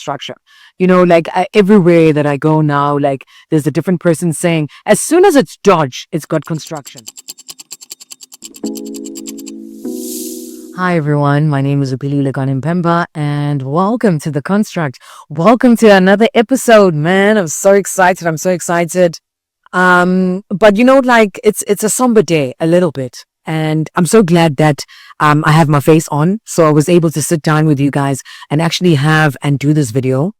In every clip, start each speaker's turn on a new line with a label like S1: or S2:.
S1: construction. Like everywhere that I go now, like there's a different person saying, as soon as it's Dodge, it's got construction. Hi everyone, my name is Upili Pemba and welcome to The Construct. Welcome to another episode, man. I'm so excited. But like it's a somber day a little bit. And I'm so glad that I have my face on. So I was able to sit down with you guys and actually have and do this video.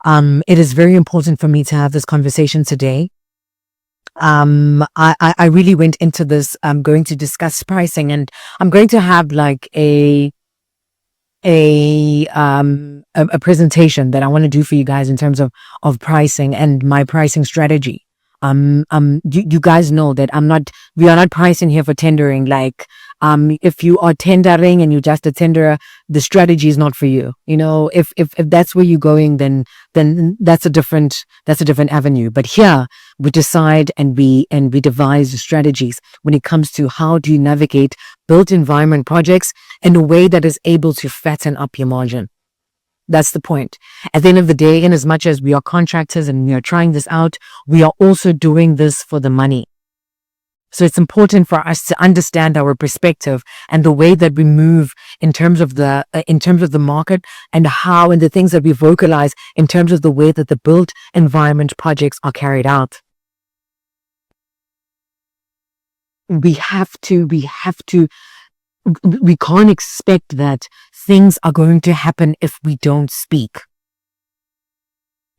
S1: It is very important for me to have this conversation today. I really went into this. I'm going to discuss pricing, and I'm going to have like a presentation that I want to do for you guys in terms of pricing and my pricing strategy. You guys know that we are not pricing here for tendering. Like, if you are tendering and you're just a tenderer, the strategy is not for you. If that's where you're going, then that's a different avenue. But here we decide and we devise strategies when it comes to how do you navigate built environment projects in a way that is able to fatten up your margin. That's the point. At the end of the day, in as much as we are contractors and we are trying this out, we are also doing this for the money. So it's important for us to understand our perspective and the way that we move in terms of the market and the things that we vocalize in terms of the way that the built environment projects are carried out. We can't expect that things are going to happen if we don't speak.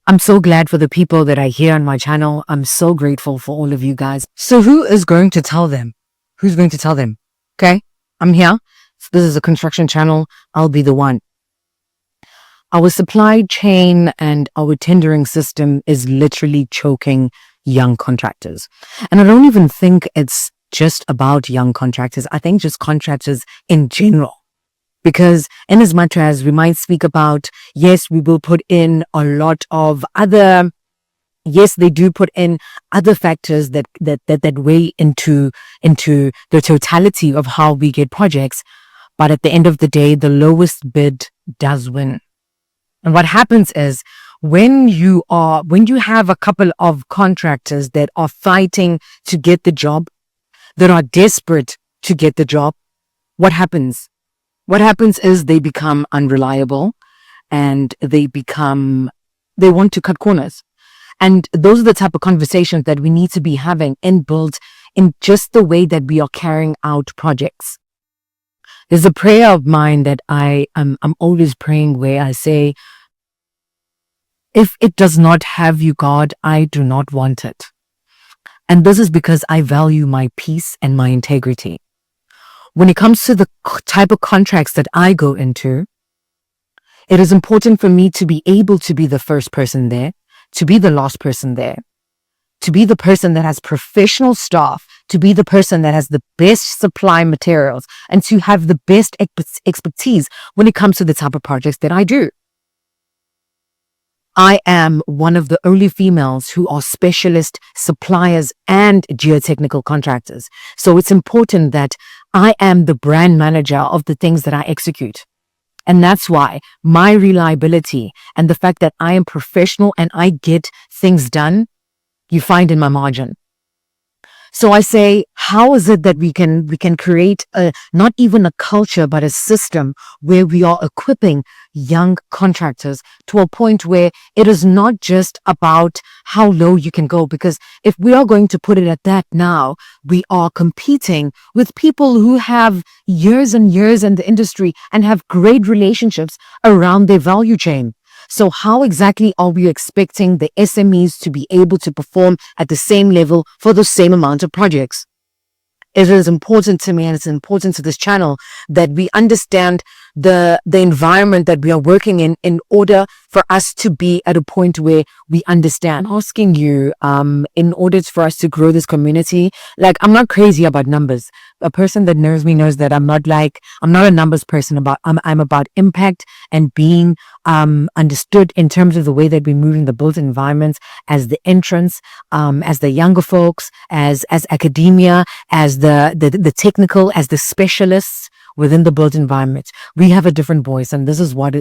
S1: I'm so glad for the people that I hear on my channel. I'm so grateful for all of you guys. So who is going to tell them? Who's going to tell them? Okay, I'm here. So this is a construction channel. I'll be the one. Our supply chain and our tendering system is literally choking young contractors. And I don't even think it's just about young contractors. I think just contractors in general. Because in as much as we might speak about, yes, we will put in a lot of other, yes, they do put in other factors that weigh into the totality of how we get projects. But at the end of the day, the lowest bid does win. And what happens is when you have a couple of contractors that are fighting to get the job, that are desperate to get the job, what happens? What happens is they become unreliable and they want to cut corners. And those are the type of conversations that we need to be having inbuilt in just the way that we are carrying out projects. There's a prayer of mine that I'm always praying where I say, if it does not have you, God, I do not want it. And this is because I value my peace and my integrity. When it comes to the type of contracts that I go into, it is important for me to be able to be the first person there, to be the last person there, to be the person that has professional staff, to be the person that has the best supply materials, and to have the best expertise when it comes to the type of projects that I do. I am one of the only females who are specialist suppliers and geotechnical contractors. So it's important that I am the brand manager of the things that I execute. And that's why my reliability and the fact that I am professional and I get things done, you find in my margin. So I say, how is it that we can create not even a culture, but a system where we are equipping young contractors to a point where it is not just about how low you can go? Because if we are going to put it at that now, we are competing with people who have years and years in the industry and have great relationships around their value chain. So how exactly are we expecting the SMEs to be able to perform at the same level for the same amount of projects? It is important to me, and it's important to this channel, that we understand the environment that we are working in order for us to be at a point where we understand. I'm asking you, in order for us to grow this community, like, I'm not crazy about numbers. A person that knows me knows that I'm not a numbers person. I'm about impact and being understood in terms of the way that we move in the built environments as the entrance, as the younger folks, as academia, as the technical, as the specialists within the built environment. We have a different voice, and this is what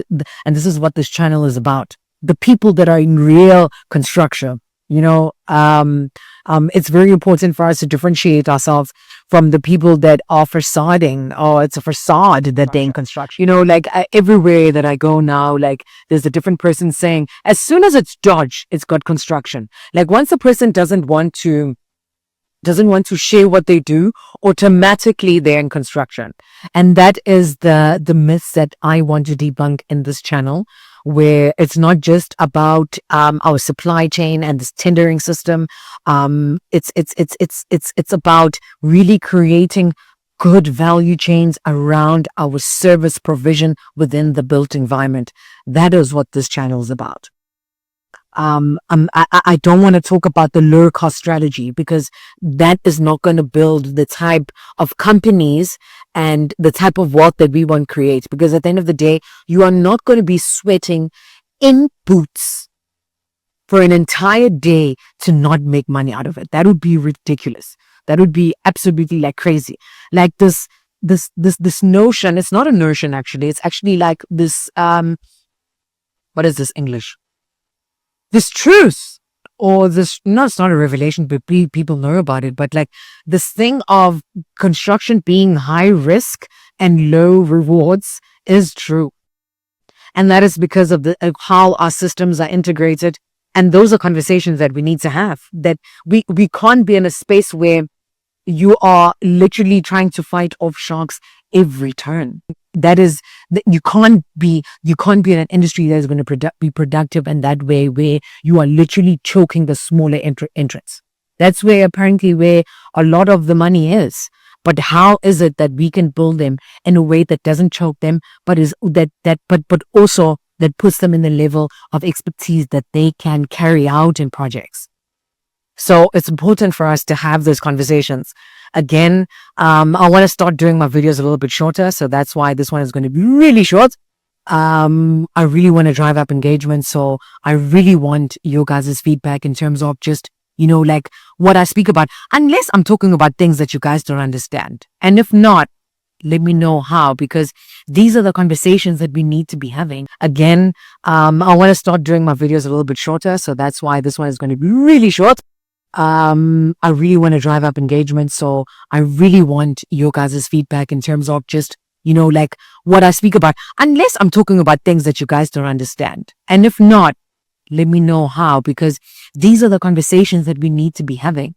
S1: this channel is about. the people that are in real construction. It's very important for us to differentiate ourselves from the people that are facading. Oh, it's a facade that they in construction. Like everywhere that I go now, like there's a different person saying, as soon as it's Dodge, it's got construction. Like once a person doesn't want to share what they do, automatically they're in construction. And that is the myths that I want to debunk in this channel, where it's not just about our supply chain and this tendering system. It's about really creating good value chains around our service provision within the built environment. That is what this channel is about. I don't want to talk about the lower cost strategy, because that is not going to build the type of companies and the type of wealth that we want to create. Because at the end of the day, you are not going to be sweating in boots for an entire day to not make money out of it. That would be ridiculous. That would be absolutely like crazy. Like this notion, it's not a notion actually. It's actually like this, what is this English? This truth, or this, no, it's not a revelation, but people know about it, but like this thing of construction being high risk and low rewards is true. And that is because of how our systems are integrated. And those are conversations that we need to have, that we can't be in a space where you are literally trying to fight off sharks every turn. That is, you can't be in an industry that is going to be productive in that way, where you are literally choking the smaller entrants. That's apparently where a lot of the money is. But how is it that we can build them in a way that doesn't choke them, but also that puts them in the level of expertise that they can carry out in projects? So it's important for us to have those conversations. Again, I want to start doing my videos a little bit shorter. So that's why this one is going to be really short. I really want to drive up engagement. So I really want your guys' feedback in terms of just, like what I speak about, unless I'm talking about things that you guys don't understand. And if not, let me know how, because these are the conversations that we need to be having. Again, I want to start doing my videos a little bit shorter. So that's why this one is going to be really short. I really want to drive up engagement. So I really want your guys' feedback in terms of just, like what I speak about, unless I'm talking about things that you guys don't understand. And if not, let me know how, because these are the conversations that we need to be having.